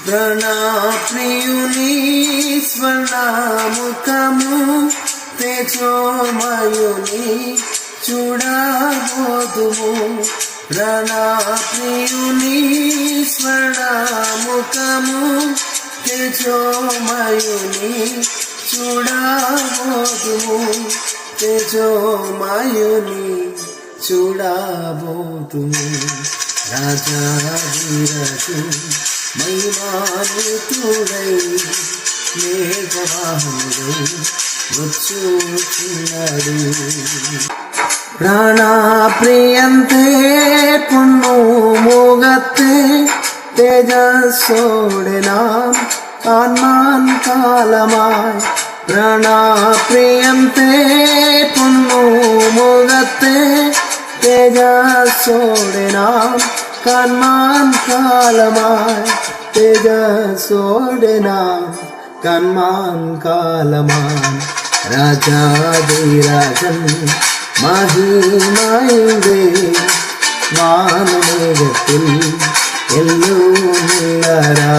ప్రాణప్రియుని స్వర్ణముఖము తేజోమయుని చూడబోదుము. ప్రాణప్రియుని స్వర్ణముఖము తేజోమయుని చూడబోదుము. తేజోమయుని చూడబోదుము. రాజాధిరాజు మహిమాన్వితుడై మేఘవాహనుడై వచ్చుచున్నాడు. പ്രാണപ്രിയന്തേ പൊന്നു മുഖത്തെ തേജസ്സോടെ നാം കാൺമാൻ കാലമായി. പ്രാണപ്രിയന്തേ പൊന്നു മുഖത്തെ തേജസ്സോടെ നാം കാൺമാൻ കാലമായി. തേജസ്സോടെ നാം കാൺമാൻ കാലമായി. രാജാധിരാജൻ മഹിമയുടെ വാനമേഘത്തിൽ എല്ലോ നില്ലരാ.